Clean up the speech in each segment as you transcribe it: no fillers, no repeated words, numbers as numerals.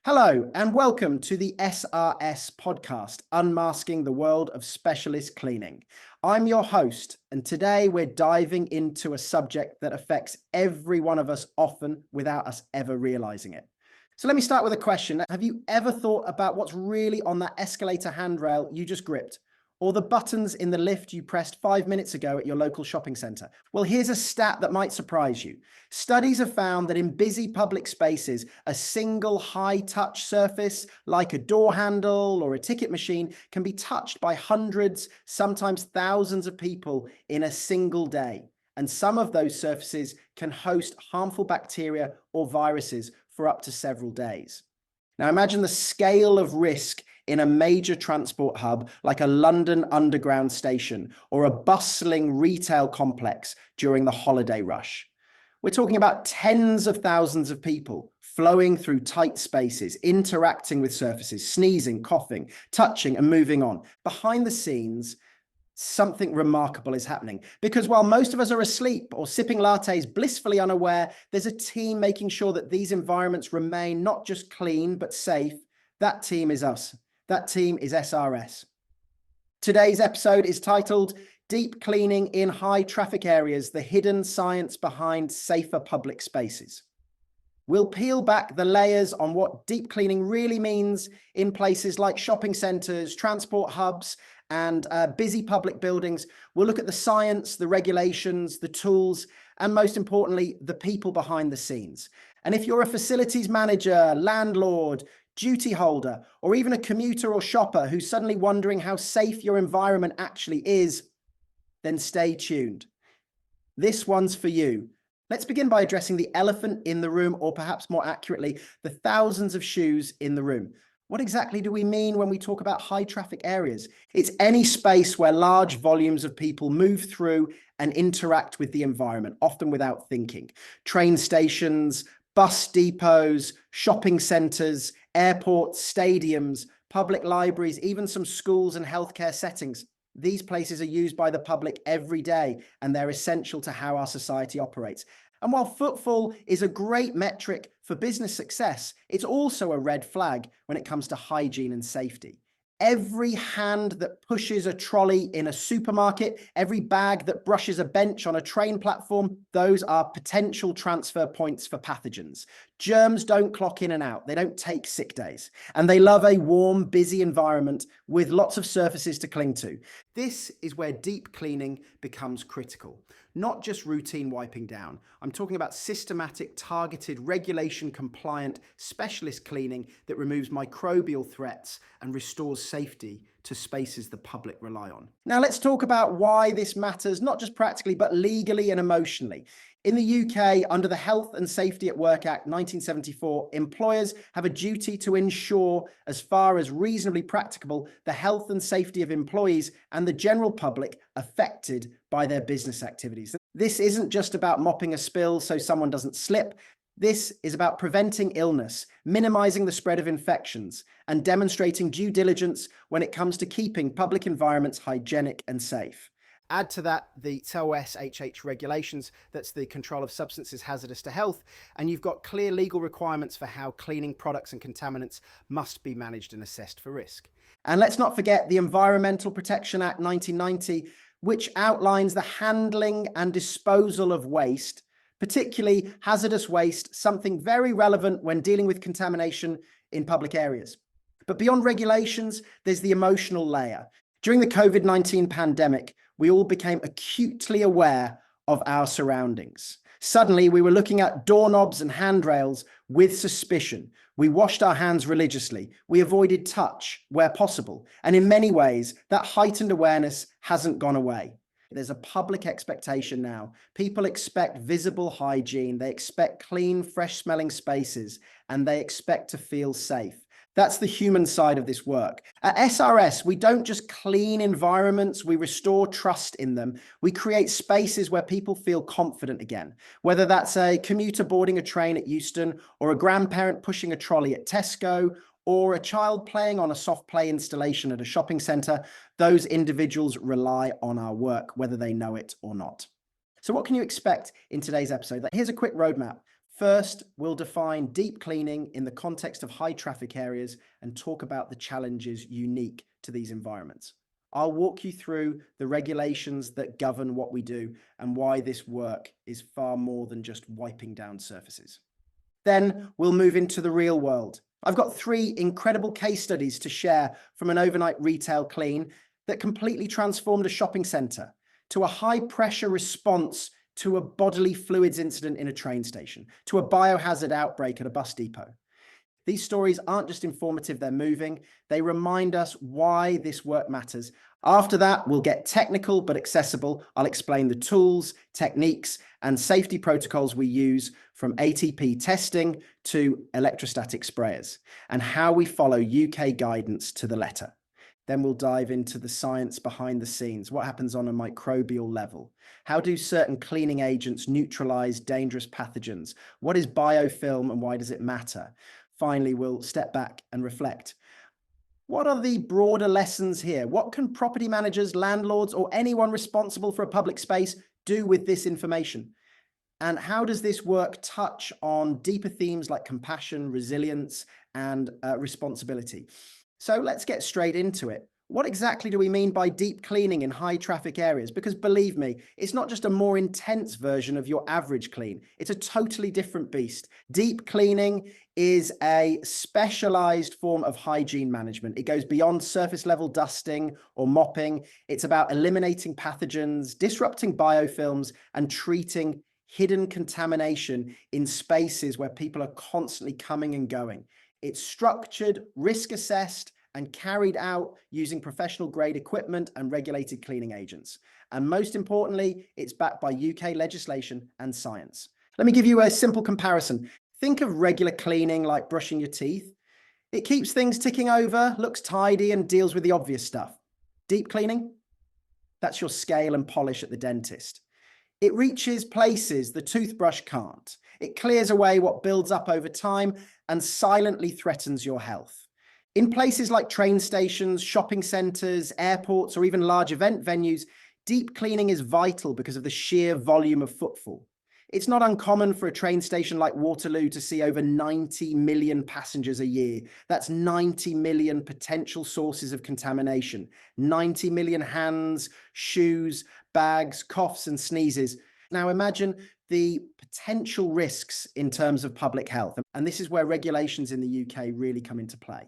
Hello, and welcome to the SRS Podcast, Unmasking the World of Specialist Cleaning. I'm your host, and today we're diving into a subject that affects every one of us often without us ever realizing it. So let me start with a question. Have you ever thought about what's really on that escalator handrail you just gripped? Or the buttons in the lift you pressed 5 minutes ago at your local shopping centre? Well, here's a stat that might surprise you. Studies have found that in busy public spaces, a single high-touch surface, like a door handle or a ticket machine, can be touched by hundreds, sometimes thousands of people in a single day. And some of those surfaces can host harmful bacteria or viruses for up to several days. Now imagine the scale of risk in a major transport hub like a London Underground station or a bustling retail complex during the holiday rush. We're talking about tens of thousands of people flowing through tight spaces, interacting with surfaces, sneezing, coughing, touching, and moving on. Behind the scenes, something remarkable is happening, because while most of us are asleep or sipping lattes blissfully unaware, there's a team making sure that these environments remain not just clean but safe. That team is us. That team is SRS. Today's episode is titled Deep Cleaning in High Traffic Areas, the Hidden Science Behind Safer Public Spaces. We'll peel back the layers on what deep cleaning really means in places like shopping centres, transport hubs, and busy public buildings. We'll look at the science, the regulations, the tools, and most importantly, the people behind the scenes. And if you're a facilities manager, landlord, duty holder, or even a commuter or shopper who's suddenly wondering how safe your environment actually is, then stay tuned. This one's for you. Let's begin by addressing the elephant in the room, or perhaps more accurately, the thousands of shoes in the room. What exactly do we mean when we talk about high traffic areas? It's any space where large volumes of people move through and interact with the environment, often without thinking. Train stations, bus depots, shopping centres, airports, stadiums, public libraries, even some schools and healthcare settings. These places are used by the public every day, and they're essential to how our society operates. And while footfall is a great metric for business success, it's also a red flag when it comes to hygiene and safety. Every hand that pushes a trolley in a supermarket, every bag that brushes a bench on a train platform, those are potential transfer points for pathogens. Germs don't clock in and out. They don't take sick days. And they love a warm, busy environment with lots of surfaces to cling to. This is where deep cleaning becomes critical. Not just routine wiping down. I'm talking about systematic, targeted, regulation-compliant, specialist cleaning that removes microbial threats and restores safety to spaces the public rely on. Now let's talk about why this matters, not just practically, but legally and emotionally. In the UK, under the Health and Safety at Work Act 1974, employers have a duty to ensure, as far as reasonably practicable, the health and safety of employees and the general public affected by their business activities. This isn't just about mopping a spill so someone doesn't slip. This is about preventing illness, minimizing the spread of infections, and demonstrating due diligence when it comes to keeping public environments hygienic and safe. Add to that the SRS regulations, that's the control of substances hazardous to health, and you've got clear legal requirements for how cleaning products and contaminants must be managed and assessed for risk. And let's not forget the Environmental Protection Act 1990, which outlines the handling and disposal of waste, particularly hazardous waste, something very relevant when dealing with contamination in public areas. But beyond regulations, there's the emotional layer. During the COVID-19 pandemic, we all became acutely aware of our surroundings. Suddenly, we were looking at doorknobs and handrails with suspicion. We washed our hands religiously. We avoided touch where possible. And in many ways, that heightened awareness hasn't gone away. There's a public expectation now. People expect visible hygiene. They expect clean, fresh-smelling spaces, and they expect to feel safe. That's the human side of this work. At SRS, we don't just clean environments, we restore trust in them. We create spaces where people feel confident again, whether that's a commuter boarding a train at Euston, or a grandparent pushing a trolley at Tesco, or a child playing on a soft play installation at a shopping centre. Those individuals rely on our work, whether they know it or not. So what can you expect in today's episode? Here's a quick roadmap. First, we'll define deep cleaning in the context of high traffic areas and talk about the challenges unique to these environments. I'll walk you through the regulations that govern what we do and why this work is far more than just wiping down surfaces. Then we'll move into the real world. I've got 3 incredible case studies to share from an overnight retail clean that completely transformed a shopping centre, to a high pressure response to a bodily fluids incident in a train station, to a biohazard outbreak at a bus depot. These stories aren't just informative, they're moving. They remind us why this work matters. After that, we'll get technical but accessible. I'll explain the tools, techniques, and safety protocols we use, from ATP testing to electrostatic sprayers, and how we follow UK guidance to the letter. Then we'll dive into the science behind the scenes. What happens on a microbial level? How do certain cleaning agents neutralize dangerous pathogens? What is biofilm and why does it matter? Finally, we'll step back and reflect. What are the broader lessons here? What can property managers, landlords, or anyone responsible for a public space do with this information? And how does this work touch on deeper themes like compassion, resilience, and responsibility? So let's get straight into it. What exactly do we mean by deep cleaning in high traffic areas? Because believe me, it's not just a more intense version of your average clean. It's a totally different beast. Deep cleaning is a specialized form of hygiene management. It goes beyond surface level dusting or mopping. It's about eliminating pathogens, disrupting biofilms, and treating hidden contamination in spaces where people are constantly coming and going. It's structured, risk assessed, and carried out using professional grade equipment and regulated cleaning agents. And most importantly, it's backed by UK legislation and science. Let me give you a simple comparison. Think of regular cleaning like brushing your teeth. It keeps things ticking over, looks tidy, and deals with the obvious stuff. Deep cleaning? That's your scale and polish at the dentist. It reaches places the toothbrush can't. It clears away what builds up over time and silently threatens your health. In places like train stations, shopping centres, airports, or even large event venues, deep cleaning is vital because of the sheer volume of footfall. It's not uncommon for a train station like Waterloo to see over 90 million passengers a year. That's 90 million potential sources of contamination, 90 million hands, shoes, bags, coughs, and sneezes. Now imagine the potential risks in terms of public health. And this is where regulations in the UK really come into play.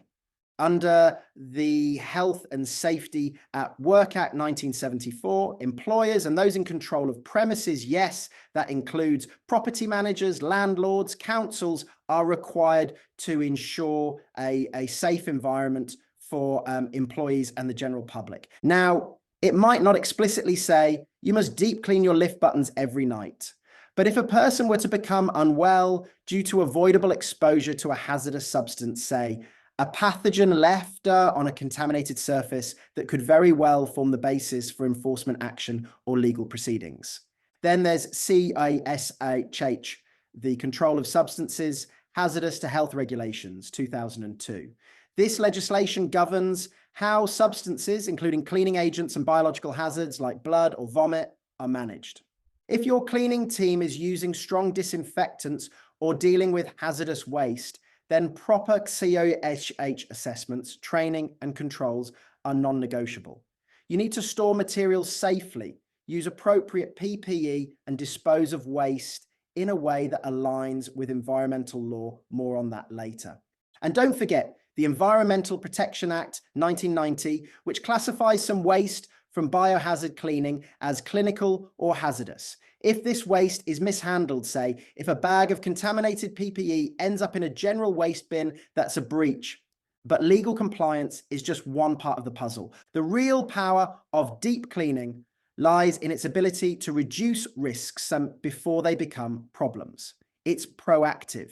Under the Health and Safety at Work Act 1974, employers and those in control of premises, yes, that includes property managers, landlords, councils, are required to ensure a safe environment for employees and the general public. Now, it might not explicitly say you must deep clean your lift buttons every night. But if a person were to become unwell due to avoidable exposure to a hazardous substance, say a pathogen left on a contaminated surface that could very well form the basis for enforcement action or legal proceedings. Then there's CASHH, the Control of Substances Hazardous to Health Regulations, 2002. This legislation governs how substances, including cleaning agents and biological hazards like blood or vomit, are managed. If your cleaning team is using strong disinfectants or dealing with hazardous waste, then proper CASHH assessments, training, and controls are non-negotiable. You need to store materials safely, use appropriate PPE, and dispose of waste in a way that aligns with environmental law. More on that later. And don't forget the Environmental Protection Act 1990, which classifies some waste from biohazard cleaning as clinical or hazardous. If this waste is mishandled, say, if a bag of contaminated PPE ends up in a general waste bin, that's a breach. But legal compliance is just one part of the puzzle. The real power of deep cleaning lies in its ability to reduce risks before they become problems. It's proactive,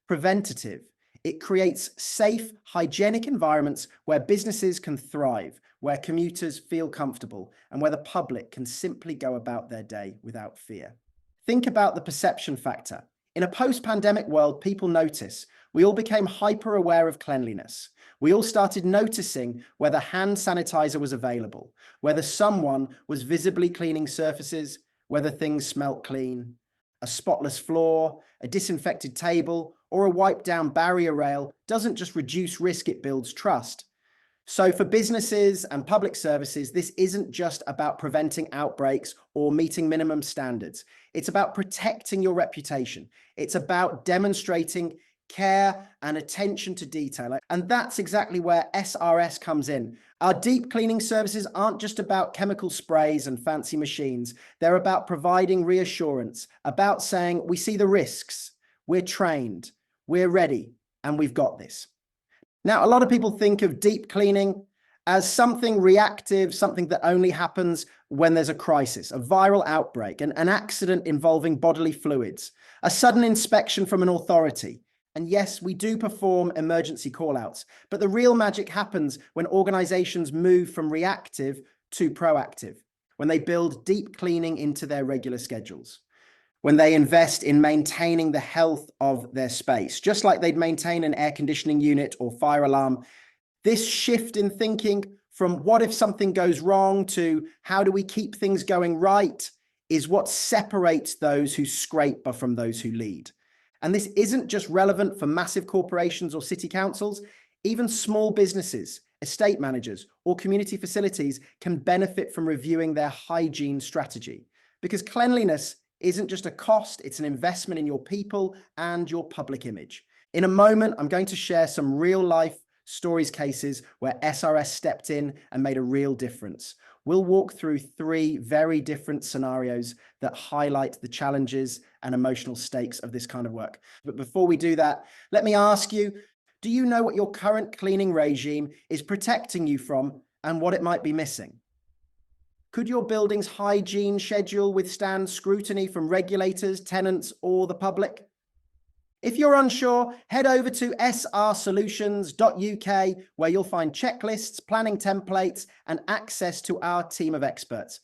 preventative. It creates safe, hygienic environments where businesses can thrive, where commuters feel comfortable, and where the public can simply go about their day without fear. Think about the perception factor. In a post-pandemic world, people notice. We all became hyper-aware of cleanliness. We all started noticing whether hand sanitizer was available, whether someone was visibly cleaning surfaces, whether things smelt clean. A spotless floor, a disinfected table, or a wiped down barrier rail doesn't just reduce risk, it builds trust. So for businesses and public services, this isn't just about preventing outbreaks or meeting minimum standards. It's about protecting your reputation. It's about demonstrating care and attention to detail. And that's exactly where SRS comes in. Our deep cleaning services aren't just about chemical sprays and fancy machines. They're about providing reassurance, about saying, we see the risks, we're trained, we're ready, and we've got this. Now, a lot of people think of deep cleaning as something reactive, something that only happens when there's a crisis, a viral outbreak, an accident involving bodily fluids, a sudden inspection from an authority. And yes, we do perform emergency callouts, but the real magic happens when organizations move from reactive to proactive, when they build deep cleaning into their regular schedules, when they invest in maintaining the health of their space, just like they'd maintain an air conditioning unit or fire alarm. This shift in thinking from what if something goes wrong to how do we keep things going right is what separates those who scrape from those who lead. And this isn't just relevant for massive corporations or city councils. Even small businesses, estate managers, or community facilities can benefit from reviewing their hygiene strategy, because cleanliness isn't just a cost, it's an investment in your people and your public image. In a moment, I'm going to share some real life stories, cases where SRS stepped in and made a real difference. We'll walk through 3 very different scenarios that highlight the challenges and emotional stakes of this kind of work. But before we do that, let me ask you, do you know what your current cleaning regime is protecting you from and what it might be missing? Could your building's hygiene schedule withstand scrutiny from regulators, tenants, or the public? If you're unsure, head over to srsolutions.uk, where you'll find checklists, planning templates, and access to our team of experts.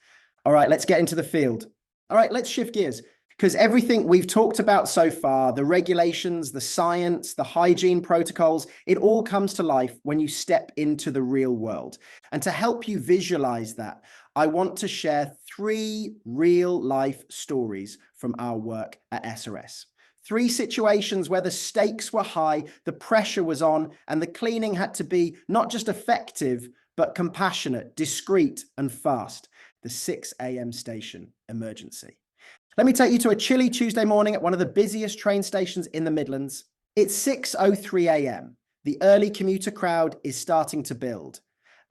All right, let's get into the field. All right, let's shift gears, because everything we've talked about so far, the regulations, the science, the hygiene protocols, it all comes to life when you step into the real world. And to help you visualize that, I want to share 3 real life stories from our work at SRS. 3 situations where the stakes were high, the pressure was on, and the cleaning had to be not just effective, but compassionate, discreet, and fast. The 6 a.m. station emergency. Let me take you to a chilly Tuesday morning at one of the busiest train stations in the Midlands. It's 6:03 a.m. The early commuter crowd is starting to build.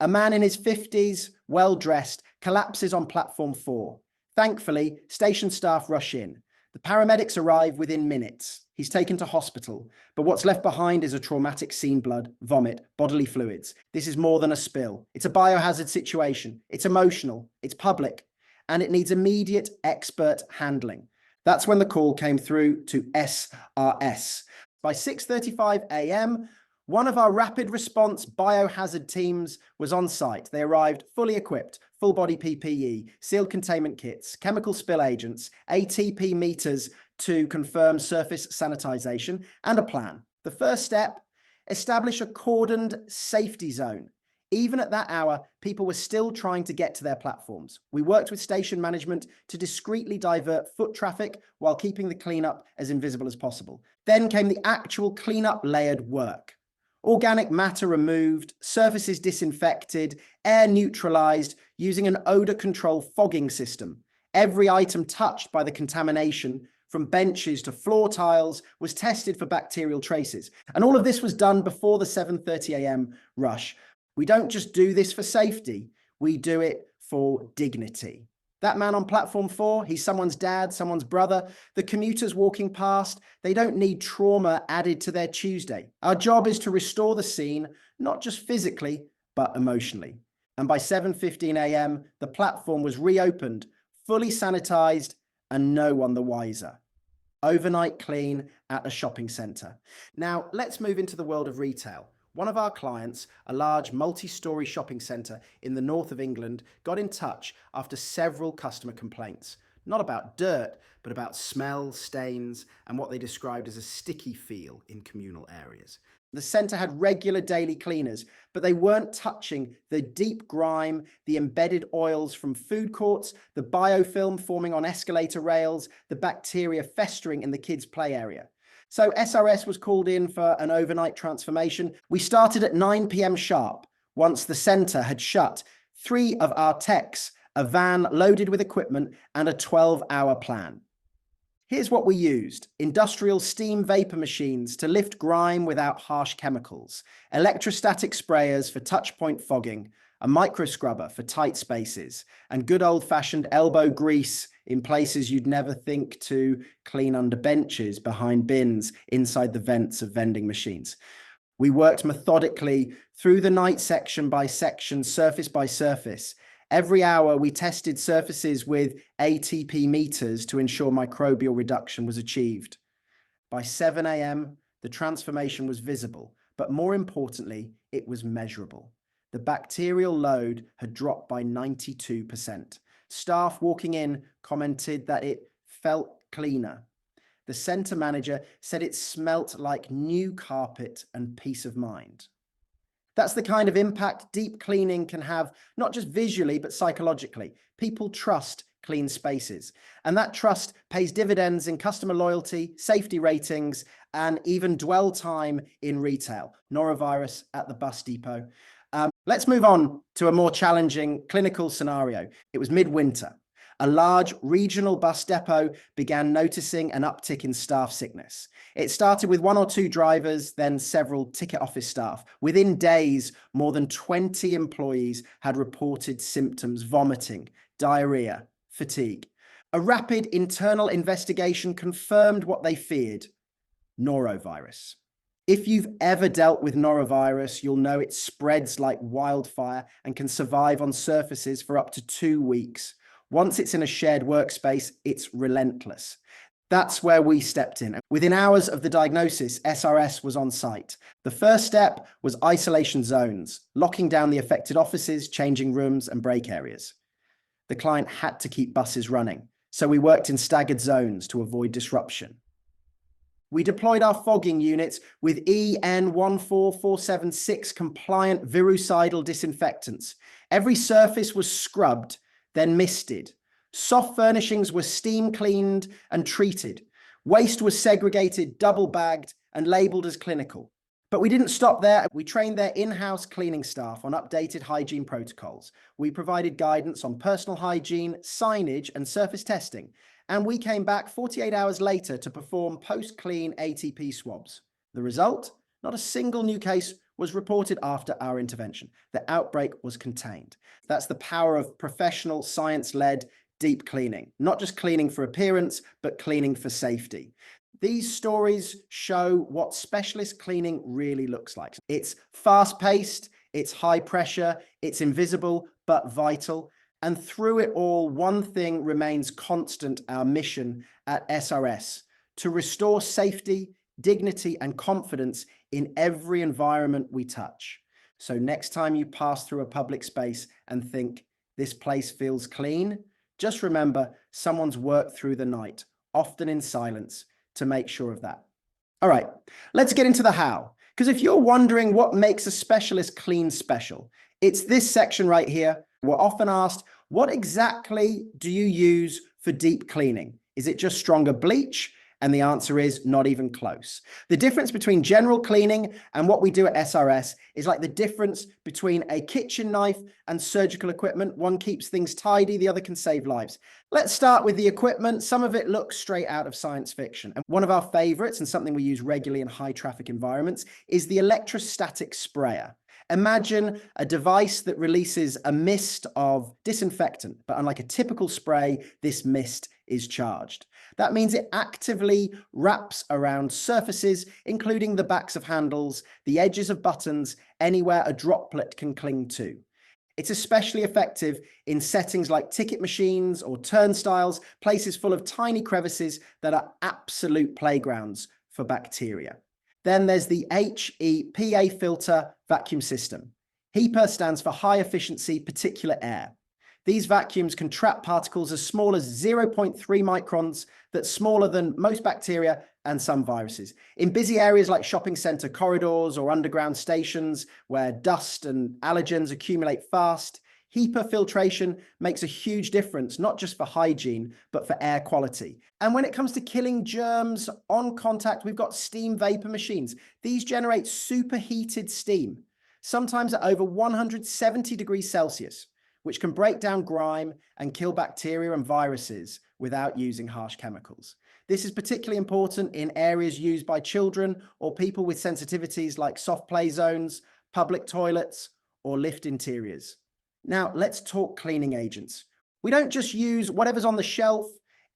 A man in his 50s, well-dressed, collapses on platform 4. Thankfully, station staff rush in. The paramedics arrive within minutes. He's taken to hospital, but what's left behind is a traumatic scene: blood, vomit, bodily fluids. This is more than a spill. It's a biohazard situation. It's emotional, it's public, and it needs immediate expert handling. That's when the call came through to SRS. By 6:35 a.m., one of our rapid response biohazard teams was on site. They arrived fully equipped, full body PPE, sealed containment kits, chemical spill agents, ATP meters to confirm surface sanitization, and a plan. The first step, establish a cordoned safety zone. Even at that hour, people were still trying to get to their platforms. We worked with station management to discreetly divert foot traffic while keeping the cleanup as invisible as possible. Then came the actual cleanup layered work. Organic matter removed, surfaces disinfected, air neutralized using an odor control fogging system. Every item touched by the contamination, from benches to floor tiles, was tested for bacterial traces. And all of this was done before the 7:30 a.m. rush. We don't just do this for safety, we do it for dignity. That man on platform 4, he's someone's dad, someone's brother. The commuters walking past, they don't need trauma added to their Tuesday. Our job is to restore the scene, not just physically, but emotionally. And by 7:15 a.m., the platform was reopened, fully sanitized, and no one the wiser. Overnight clean at a shopping centre. Now, let's move into the world of retail. One of our clients, a large multi-storey shopping centre in the north of England, got in touch after several customer complaints. Not about dirt, but about smell, stains, and what they described as a sticky feel in communal areas. The centre had regular daily cleaners, but they weren't touching the deep grime, the embedded oils from food courts, the biofilm forming on escalator rails, the bacteria festering in the kids' play area. So SRS was called in for an overnight transformation. We started at 9 p.m. sharp. Once the centre had shut, 3 of our techs, a van loaded with equipment, and a 12-hour plan. Here's what we used: industrial steam vapor machines to lift grime without harsh chemicals, electrostatic sprayers for touchpoint fogging, a micro scrubber for tight spaces, and good old-fashioned elbow grease in places you'd never think to clean under benches, behind bins, inside the vents of vending machines. We worked methodically through the night section by section, surface by surface. Every hour, we tested surfaces with ATP meters to ensure microbial reduction was achieved. By 7 a.m., the transformation was visible, but more importantly, it was measurable. The bacterial load had dropped by 92%. Staff walking in commented that it felt cleaner. The centre manager said it smelt like new carpet and peace of mind. That's the kind of impact deep cleaning can have, not just visually, but psychologically. People trust clean spaces, and that trust pays dividends in customer loyalty, safety ratings, and even dwell time in retail. Norovirus at the bus depot. Let's move on to a more challenging clinical scenario. It was midwinter. A large regional bus depot began noticing an uptick in staff sickness. It started with 1 or 2 drivers, then several ticket office staff. Within days, more than 20 employees had reported symptoms: vomiting, diarrhea, fatigue. A rapid internal investigation confirmed what they feared: norovirus. If you've ever dealt with norovirus, you'll know it spreads like wildfire and can survive on surfaces for up to 2 weeks. Once it's in a shared workspace, it's relentless. That's where we stepped in. Within hours of the diagnosis, SRS was on site. The first step was isolation zones, locking down the affected offices, changing rooms and break areas. The client had to keep buses running, so we worked in staggered zones to avoid disruption. We deployed our fogging units with EN 14476 compliant virucidal disinfectants. Every surface was scrubbed, then misted. Soft furnishings were steam cleaned and treated. Waste was segregated, double bagged, and labeled as clinical. But we didn't stop there. We trained their in-house cleaning staff on updated hygiene protocols. We provided guidance on personal hygiene, signage, and surface testing. And we came back 48 hours later to perform post-clean ATP swabs. The result? Not a single new case was reported after our intervention. The outbreak was contained. That's the power of professional, science-led deep cleaning. Not just cleaning for appearance, but cleaning for safety. These stories show what specialist cleaning really looks like. It's fast-paced, it's high pressure, it's invisible, but vital. And through it all, one thing remains constant: our mission at SRS: to restore safety, dignity, and confidence in every environment we touch. So next time you pass through a public space and think, this place feels clean, just remember someone's worked through the night, often in silence, to make sure of that. All right, let's get into the how. Because if you're wondering what makes a specialist clean special, it's this section right here. We're often asked, what exactly do you use for deep cleaning? Is it just stronger bleach? And the answer is not even close. The difference between general cleaning and what we do at SRS is like the difference between a kitchen knife and surgical equipment. One keeps things tidy, the other can save lives. Let's start with the equipment. Some of it looks straight out of science fiction. And one of our favorites, and something we use regularly in high traffic environments, is the electrostatic sprayer. Imagine a device that releases a mist of disinfectant, but unlike a typical spray, this mist is charged. That means it actively wraps around surfaces, including the backs of handles, the edges of buttons, anywhere a droplet can cling to. It's especially effective in settings like ticket machines or turnstiles, places full of tiny crevices that are absolute playgrounds for bacteria. Then there's the HEPA filter vacuum system. HEPA stands for high efficiency particulate air. These vacuums can trap particles as small as 0.3 microns, that's smaller than most bacteria and some viruses. In busy areas like shopping center corridors or underground stations where dust and allergens accumulate fast, HEPA filtration makes a huge difference, not just for hygiene, but for air quality. And when it comes to killing germs on contact, we've got steam vapor machines. These generate superheated steam, sometimes at over 170 degrees Celsius, which can break down grime and kill bacteria and viruses without using harsh chemicals. This is particularly important in areas used by children or people with sensitivities like soft play zones, public toilets, or lift interiors. Now, let's talk cleaning agents. We don't just use whatever's on the shelf.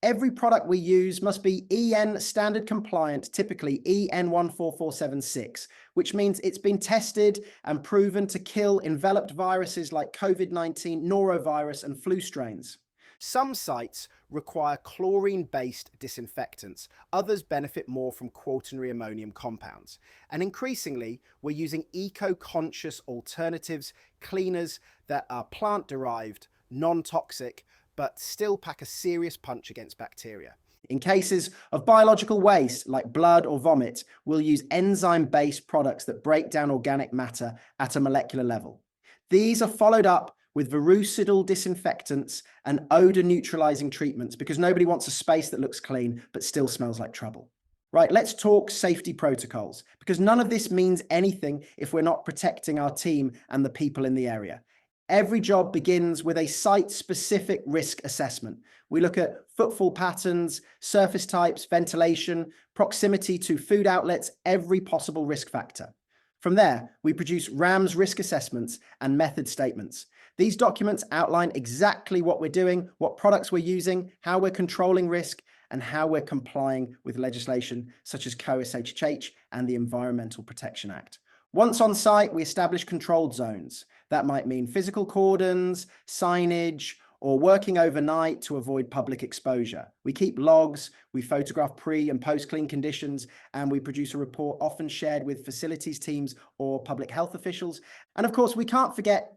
Every product we use must be EN standard compliant, typically EN 14476, which means it's been tested and proven to kill enveloped viruses like COVID-19, norovirus, and flu strains. Some sites require chlorine-based disinfectants. Others benefit more from quaternary ammonium compounds. And increasingly, we're using eco-conscious alternatives, cleaners that are plant-derived, non-toxic, but still pack a serious punch against bacteria. In cases of biological waste, like blood or vomit, we'll use enzyme-based products that break down organic matter at a molecular level. These are followed up with virucidal disinfectants and odor neutralizing treatments because nobody wants a space that looks clean but still smells like trouble. Right, let's talk safety protocols, because none of this means anything if we're not protecting our team and the people in the area. Every job begins with a site-specific risk assessment. We look at footfall patterns, surface types, ventilation, proximity to food outlets, every possible risk factor. From there, we produce RAMS risk assessments and method statements. These documents outline exactly what we're doing, what products we're using, how we're controlling risk, and how we're complying with legislation such as co-SHH and the Environmental Protection Act. Once on site, we establish controlled zones. That might mean physical cordons, signage, or working overnight to avoid public exposure. We keep logs, we photograph pre- and post-clean conditions, and we produce a report often shared with facilities teams or public health officials. And of course, we can't forget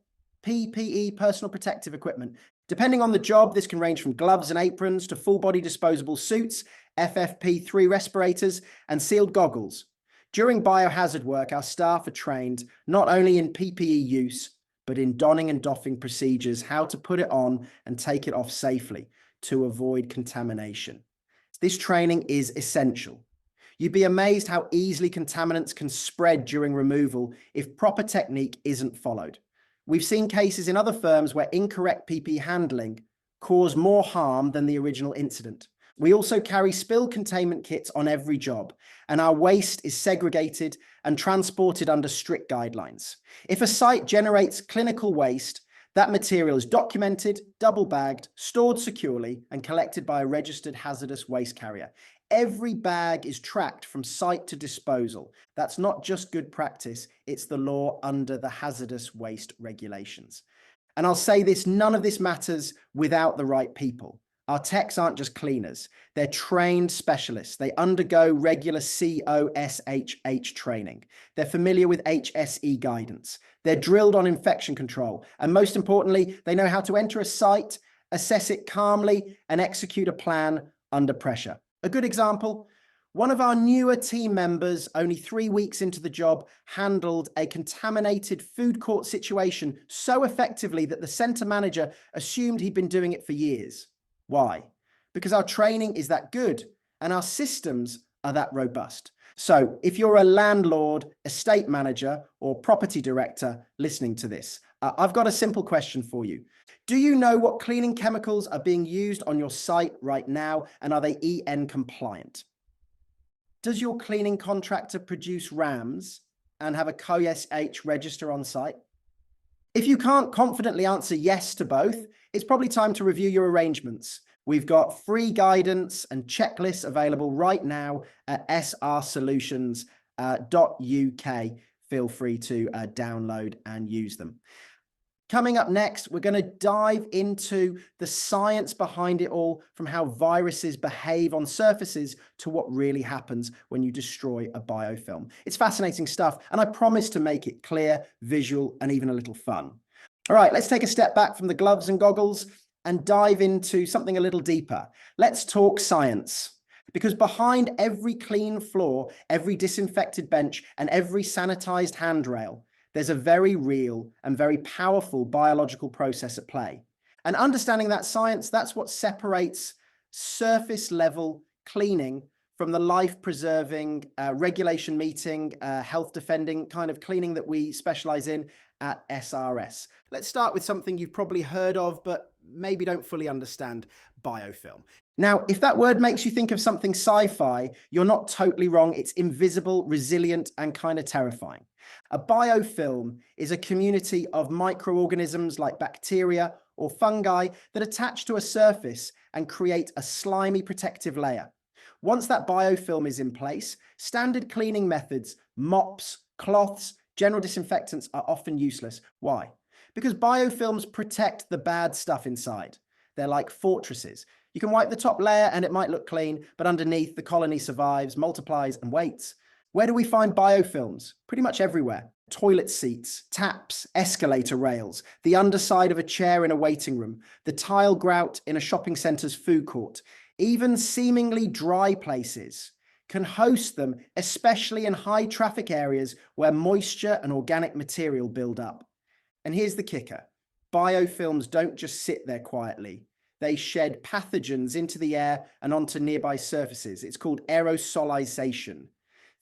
PPE, personal protective equipment. Depending on the job, this can range from gloves and aprons to full-body disposable suits, FFP3 respirators, and sealed goggles. During biohazard work, our staff are trained not only in PPE use, but in donning and doffing procedures, how to put it on and take it off safely to avoid contamination. This training is essential. You'd be amazed how easily contaminants can spread during removal if proper technique isn't followed. We've seen cases in other firms where incorrect PPE handling caused more harm than the original incident. We also carry spill containment kits on every job, and our waste is segregated and transported under strict guidelines. If a site generates clinical waste, that material is documented, double-bagged, stored securely, and collected by a registered hazardous waste carrier. Every bag is tracked from site to disposal. That's not just good practice, it's the law under the hazardous waste regulations. And I'll say this, none of this matters without the right people. Our techs aren't just cleaners, they're trained specialists. They undergo regular COSHH training. They're familiar with HSE guidance. They're drilled on infection control. And most importantly, they know how to enter a site, assess it calmly, and execute a plan under pressure. A good example, one of our newer team members, only 3 weeks into the job, handled a contaminated food court situation so effectively that the center manager assumed he'd been doing it for years. Why? Because our training is that good and our systems are that robust. So if you're a landlord, estate manager, or property director listening to this, I've got a simple question for you. Do you know what cleaning chemicals are being used on your site right now, and are they EN compliant? Does your cleaning contractor produce RAMs and have a COSH register on site? If you can't confidently answer yes to both, it's probably time to review your arrangements. We've got free guidance and checklists available right now at srsolutions.uk. Feel free to download and use them. Coming up next, we're going to dive into the science behind it all, from how viruses behave on surfaces to what really happens when you destroy a biofilm. It's fascinating stuff, and I promise to make it clear, visual, and even a little fun. All right, let's take a step back from the gloves and goggles and dive into something a little deeper. Let's talk science. Because behind every clean floor, every disinfected bench, and every sanitized handrail, there's a very real and very powerful biological process at play. And understanding that science, that's what separates surface level cleaning from the life-preserving, regulation-meeting, health-defending kind of cleaning that we specialize in at SRS. Let's start with something you've probably heard of, but maybe don't fully understand: biofilm. Now, if that word makes you think of something sci-fi, you're not totally wrong. It's invisible, resilient, and kind of terrifying. A biofilm is a community of microorganisms like bacteria or fungi that attach to a surface and create a slimy protective layer. Once that biofilm is in place, standard cleaning methods, mops, cloths, general disinfectants are often useless. Why? Because biofilms protect the bad stuff inside. They're like fortresses. You can wipe the top layer and it might look clean, but underneath the colony survives, multiplies, and waits. Where do we find biofilms? Pretty much everywhere. Toilet seats, taps, escalator rails, the underside of a chair in a waiting room, the tile grout in a shopping centre's food court. Even seemingly dry places can host them, especially in high traffic areas where moisture and organic material build up. And here's the kicker: biofilms don't just sit there quietly. They shed pathogens into the air and onto nearby surfaces. It's called aerosolization.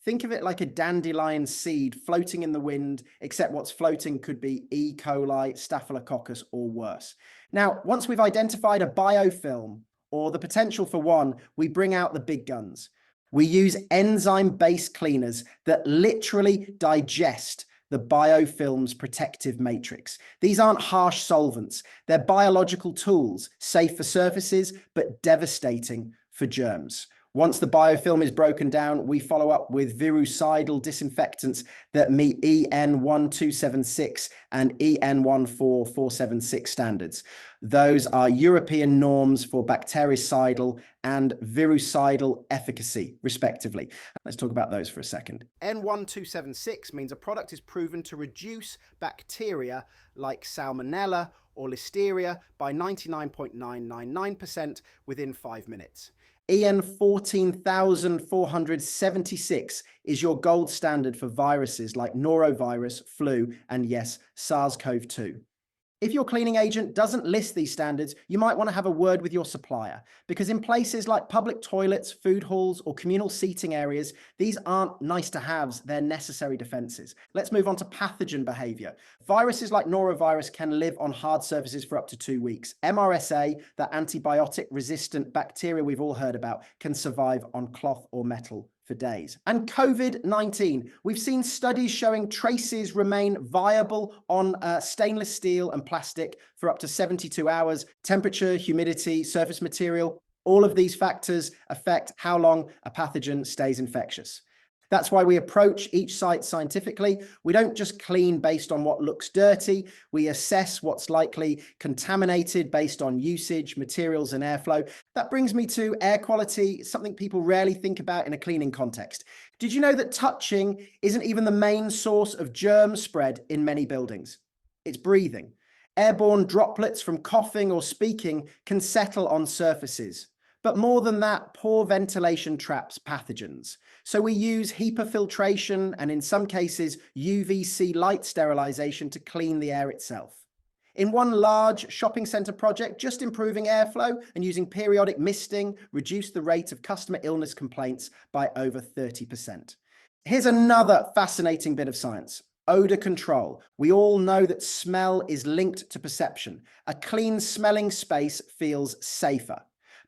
Think of it like a dandelion seed floating in the wind, except what's floating could be E. coli, staphylococcus, or worse. Now, once we've identified a biofilm, or the potential for one, we bring out the big guns. We use enzyme-based cleaners that literally digest the biofilm's protective matrix. These aren't harsh solvents. They're biological tools, safe for surfaces, but devastating for germs. Once the biofilm is broken down, we follow up with virucidal disinfectants that meet EN 1276 and EN 14476 standards. Those are European norms for bactericidal and virucidal efficacy, respectively. Let's talk about those for a second. N1276 means a product is proven to reduce bacteria like Salmonella or Listeria by 99.999% within 5 minutes. EN 14476 is your gold standard for viruses like norovirus, flu, and yes, SARS-CoV-2. If your cleaning agent doesn't list these standards, you might want to have a word with your supplier, because in places like public toilets, food halls, or communal seating areas, these aren't nice to haves, they're necessary defenses. Let's move on to pathogen behavior. Viruses like norovirus can live on hard surfaces for up to 2 weeks. MRSA, that antibiotic-resistant bacteria we've all heard about, can survive on cloth or metal for days. And COVID-19, we've seen studies showing traces remain viable on stainless steel and plastic for up to 72 hours. Temperature, humidity, surface material, all of these factors affect how long a pathogen stays infectious. That's why we approach each site scientifically. We don't just clean based on what looks dirty. We assess what's likely contaminated based on usage, materials, and airflow. That brings me to air quality, something people rarely think about in a cleaning context. Did you know that touching isn't even the main source of germ spread in many buildings? It's breathing. Airborne droplets from coughing or speaking can settle on surfaces. But more than that, poor ventilation traps pathogens. So we use HEPA filtration and in some cases UVC light sterilization to clean the air itself. In one large shopping center project, just improving airflow and using periodic misting reduced the rate of customer illness complaints by over 30%. Here's another fascinating bit of science. Odor control. We all know that smell is linked to perception. A clean smelling space feels safer.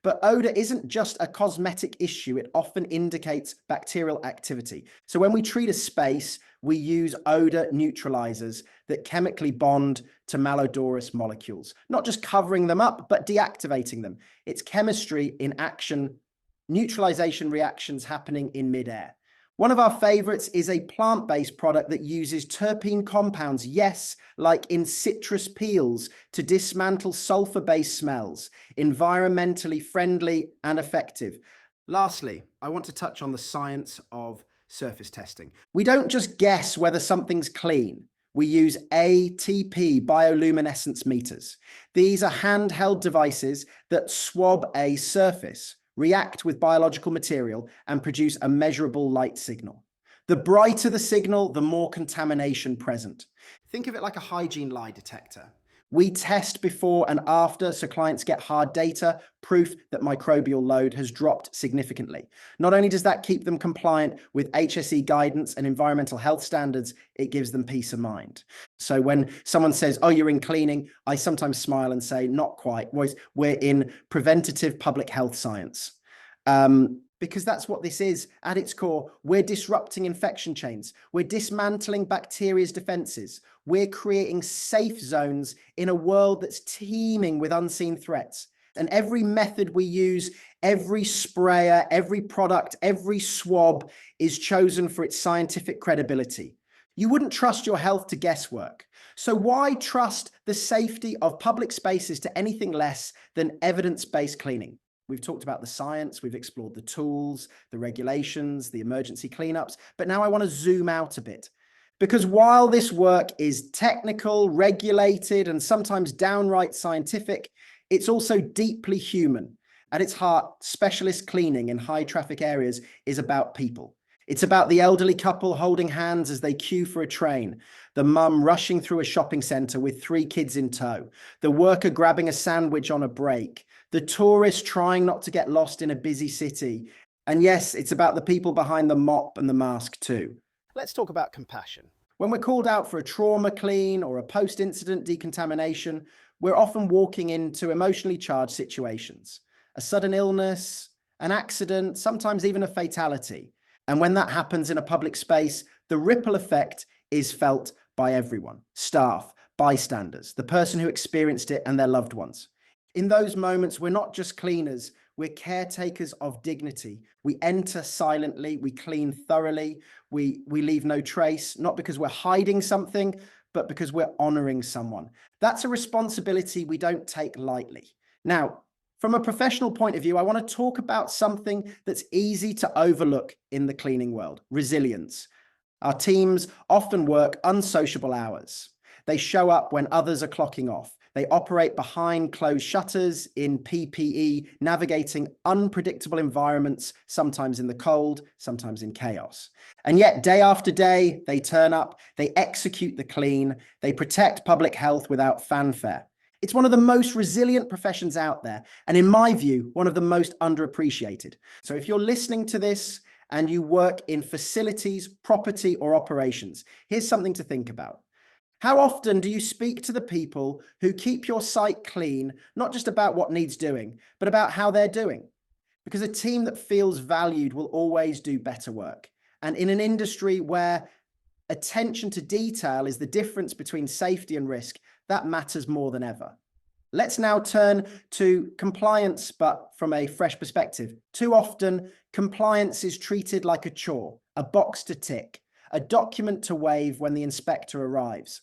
But odor isn't just a cosmetic issue, it often indicates bacterial activity. So when we treat a space, we use odor neutralizers that chemically bond to malodorous molecules, not just covering them up, but deactivating them. It's chemistry in action, neutralization reactions happening in midair. One of our favorites is a plant-based product that uses terpene compounds, yes, like in citrus peels, to dismantle sulfur-based smells, environmentally friendly and effective. Lastly, I want to touch on the science of surface testing. We don't just guess whether something's clean. We use ATP bioluminescence meters. These are handheld devices that swab a surface, react with biological material, and produce a measurable light signal. The brighter the signal, the more contamination present. Think of it like a hygiene lie detector. We test before and after so clients get hard data, proof that microbial load has dropped significantly. Not only does that keep them compliant with HSE guidance and environmental health standards, it gives them peace of mind. So when someone says, oh, you're in cleaning, I sometimes smile and say, not quite. We're in preventative public health science. Because that's what this is at its core. We're disrupting infection chains. We're dismantling bacteria's defenses. We're creating safe zones in a world that's teeming with unseen threats. And every method we use, every sprayer, every product, every swab is chosen for its scientific credibility. You wouldn't trust your health to guesswork. So why trust the safety of public spaces to anything less than evidence-based cleaning? We've talked about the science, we've explored the tools, the regulations, the emergency cleanups, but now I want to zoom out a bit. Because while this work is technical, regulated, and sometimes downright scientific, it's also deeply human. At its heart, specialist cleaning in high traffic areas is about people. It's about the elderly couple holding hands as they queue for a train, the mum rushing through a shopping centre with 3 kids in tow, the worker grabbing a sandwich on a break, the tourist trying not to get lost in a busy city. And yes, it's about the people behind the mop and the mask too. Let's talk about compassion. When we're called out for a trauma clean or a post-incident decontamination, we're often walking into emotionally charged situations. A sudden illness, an accident, sometimes even a fatality. And when that happens in a public space, the ripple effect is felt by everyone, staff, bystanders, the person who experienced it and their loved ones. In those moments, we're not just cleaners, we're caretakers of dignity. We enter silently, we clean thoroughly, we leave no trace, not because we're hiding something, but because we're honoring someone. That's a responsibility we don't take lightly. Now, from a professional point of view, I want to talk about something that's easy to overlook in the cleaning world: resilience. Our teams often work unsociable hours. They show up when others are clocking off. They operate behind closed shutters in PPE, navigating unpredictable environments, sometimes in the cold, sometimes in chaos. And yet, day after day, they turn up, they execute the clean, they protect public health without fanfare. It's one of the most resilient professions out there, and in my view, one of the most underappreciated. So if you're listening to this and you work in facilities, property, or operations, here's something to think about. How often do you speak to the people who keep your site clean, not just about what needs doing, but about how they're doing? Because a team that feels valued will always do better work. And in an industry where attention to detail is the difference between safety and risk, that matters more than ever. Let's now turn to compliance, but from a fresh perspective. Too often, compliance is treated like a chore, a box to tick, a document to wave when the inspector arrives.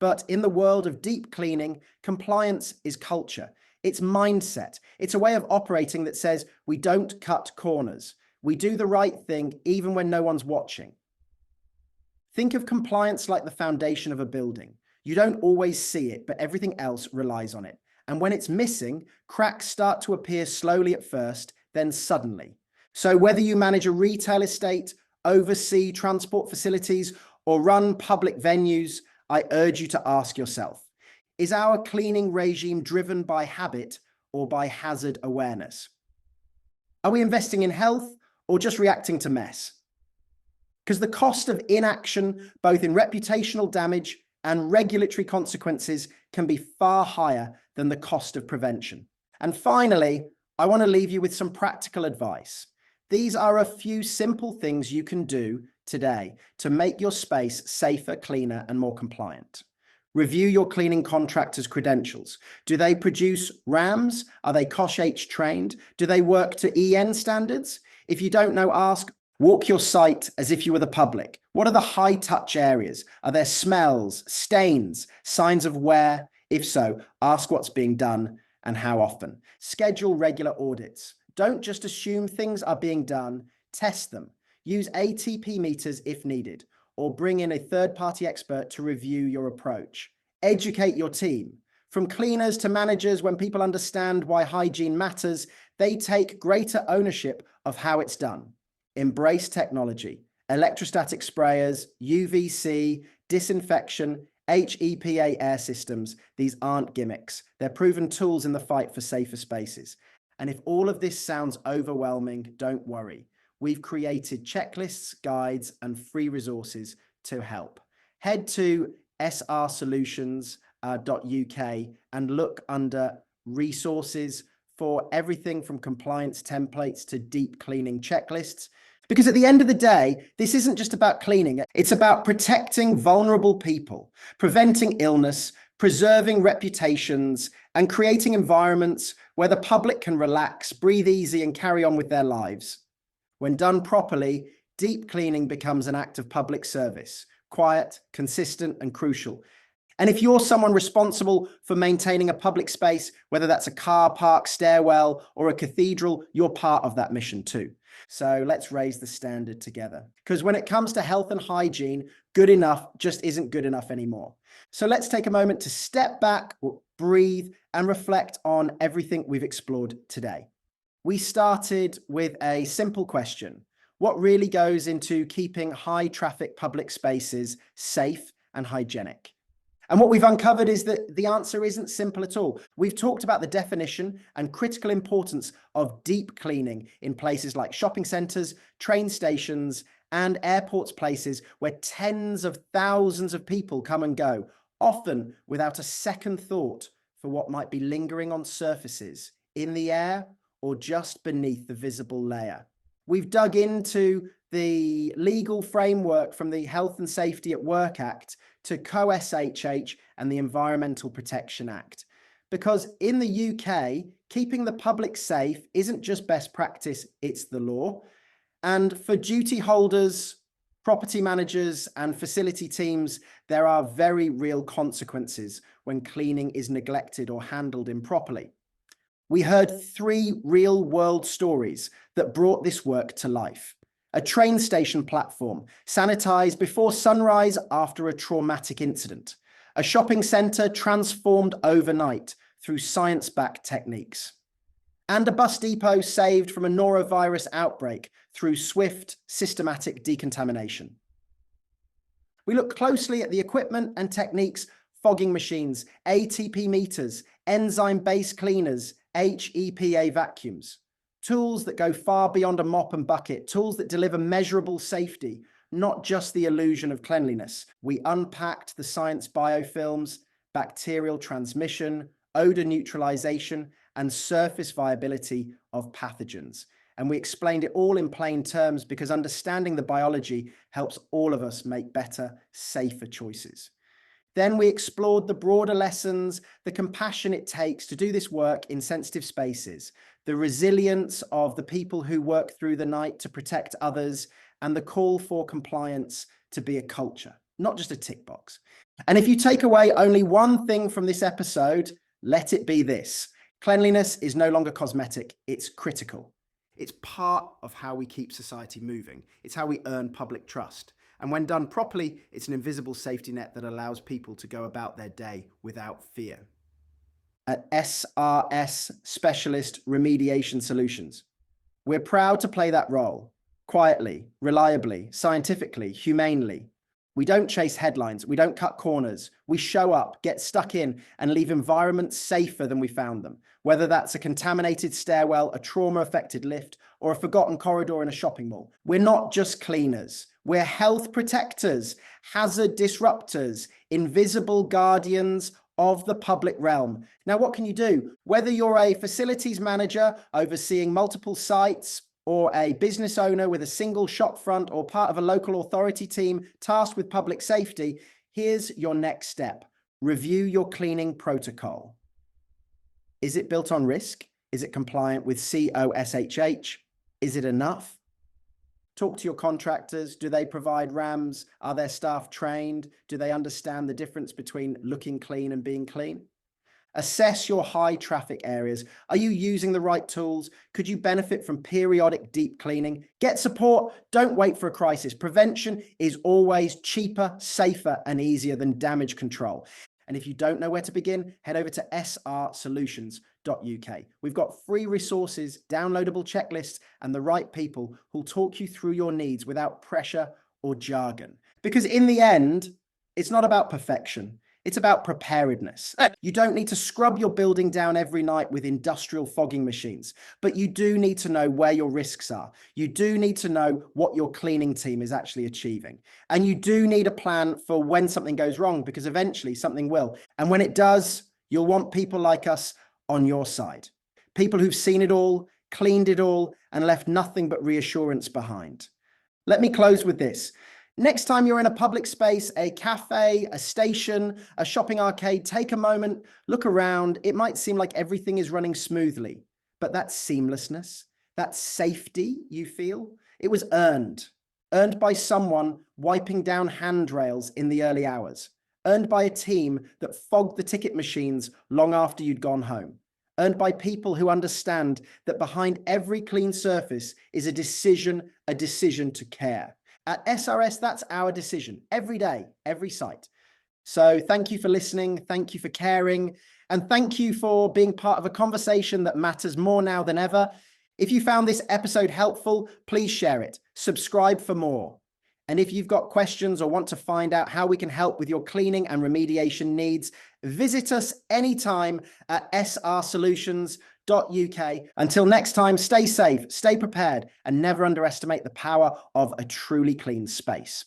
But in the world of deep cleaning, compliance is culture. It's mindset. It's a way of operating that says we don't cut corners. We do the right thing even when no one's watching. Think of compliance like the foundation of a building. You don't always see it, but everything else relies on it. And when it's missing, cracks start to appear slowly at first, then suddenly. So whether you manage a retail estate, oversee transport facilities, or run public venues, I urge you to ask yourself, is our cleaning regime driven by habit or by hazard awareness? Are we investing in health or just reacting to mess? Because the cost of inaction, both in reputational damage and regulatory consequences, can be far higher than the cost of prevention. And finally, I want to leave you with some practical advice. These are a few simple things you can do today to make your space safer, cleaner, and more compliant. Review your cleaning contractor's credentials. Do they produce RAMs? Are they COSH-H trained? Do they work to EN standards? If you don't know, ask. Walk your site as if you were the public. What are the high-touch areas? Are there smells, stains, signs of wear? If so, ask what's being done and how often. Schedule regular audits. Don't just assume things are being done, test them. Use ATP meters if needed, or bring in a third-party expert to review your approach. Educate your team. From cleaners to managers, when people understand why hygiene matters, They take greater ownership of how it's done. Embrace technology, electrostatic sprayers, UVC, disinfection, HEPA air systems. These aren't gimmicks. They're proven tools in the fight for safer spaces. And if all of this sounds overwhelming, don't worry. We've created checklists, guides, and free resources to help. Head to srsolutions.uk and look under resources for everything from compliance templates to deep cleaning checklists. Because at the end of the day, this isn't just about cleaning. It's about protecting vulnerable people, preventing illness, preserving reputations, and creating environments where the public can relax, breathe easy, and carry on with their lives. When done properly, deep cleaning becomes an act of public service, quiet, consistent, and crucial. And if you're someone responsible for maintaining a public space, whether that's a car park, stairwell, or a cathedral, you're part of that mission too. So let's raise the standard together. Because when it comes to health and hygiene, good enough just isn't good enough anymore. So let's take a moment to step back, breathe, and reflect on everything we've explored today. We started with a simple question. What really goes into keeping high traffic public spaces safe and hygienic? And what we've uncovered is that the answer isn't simple at all. We've talked about the definition and critical importance of deep cleaning in places like shopping centres, train stations, and airports, places where tens of thousands of people come and go, often without a second thought for what might be lingering on surfaces, in the air, or just beneath the visible layer. We've dug into the legal framework from the Health and Safety at Work Act to Co-SHH and the Environmental Protection Act. Because in the UK, keeping the public safe isn't just best practice, it's the law. And for duty holders, property managers, and facility teams, there are very real consequences when cleaning is neglected or handled improperly. We heard 3 real-world stories that brought this work to life. A train station platform, sanitized before sunrise after a traumatic incident. A shopping centre transformed overnight through science-backed techniques. And a bus depot saved from a norovirus outbreak through swift, systematic decontamination. We looked closely at the equipment and techniques: fogging machines, ATP meters, enzyme-based cleaners, HEPA vacuums. Tools that go far beyond a mop and bucket, tools that deliver measurable safety, not just the illusion of cleanliness. We unpacked the science biofilms, bacterial transmission, odor neutralization, and surface viability of pathogens. And we explained it all in plain terms because understanding the biology helps all of us make better, safer choices. Then we explored the broader lessons, the compassion it takes to do this work in sensitive spaces, the resilience of the people who work through the night to protect others, and the call for compliance to be a culture, not just a tick box. And if you take away only one thing from this episode, let it be this: cleanliness is no longer cosmetic, it's critical. It's part of how we keep society moving. It's how we earn public trust. And when done properly, it's an invisible safety net that allows people to go about their day without fear. At SRS Specialist Remediation Solutions, we're proud to play that role, quietly, reliably, scientifically, humanely. We don't chase headlines, we don't cut corners. We show up, get stuck in, and leave environments safer than we found them. Whether that's a contaminated stairwell, a trauma-affected lift, or a forgotten corridor in a shopping mall. We're not just cleaners. We're health protectors, hazard disruptors, invisible guardians of the public realm. Now, what can you do? Whether you're a facilities manager overseeing multiple sites, or a business owner with a single shop front, or part of a local authority team tasked with public safety, here's your next step. Review your cleaning protocol. Is it built on risk? Is it compliant with COSHH? Is it enough? Talk to your contractors. Do they provide RAMs? Are their staff trained? Do they understand the difference between looking clean and being clean? Assess your high traffic areas. Are you using the right tools? Could you benefit from periodic deep cleaning? Get support. Don't wait for a crisis. Prevention is always cheaper, safer, and easier than damage control. And if you don't know where to begin, head over to srsolutions.uk. We've got free resources, downloadable checklists, and the right people who'll talk you through your needs without pressure or jargon. Because in the end, it's not about perfection. It's about preparedness. You don't need to scrub your building down every night with industrial fogging machines, but you do need to know where your risks are. You do need to know what your cleaning team is actually achieving. And you do need a plan for when something goes wrong, because eventually something will. And when it does, you'll want people like us on your side. People who've seen it all, cleaned it all, and left nothing but reassurance behind. Let me close with this. Next time you're in a public space, a cafe, a station, a shopping arcade, take a moment, look around. It might seem like everything is running smoothly, but that seamlessness, that safety you feel, it was earned by someone wiping down handrails in the early hours, earned by a team that fogged the ticket machines long after you'd gone home, earned by people who understand that behind every clean surface is a decision to care. At SRS, that's our decision every day, every site. So thank you for listening. Thank you for caring. And thank you for being part of a conversation that matters more now than ever. If you found this episode helpful, please share it. Subscribe for more. And if you've got questions or want to find out how we can help with your cleaning and remediation needs, visit us anytime at srsolutions.uk. Until next time, stay safe, stay prepared, and never underestimate the power of a truly clean space.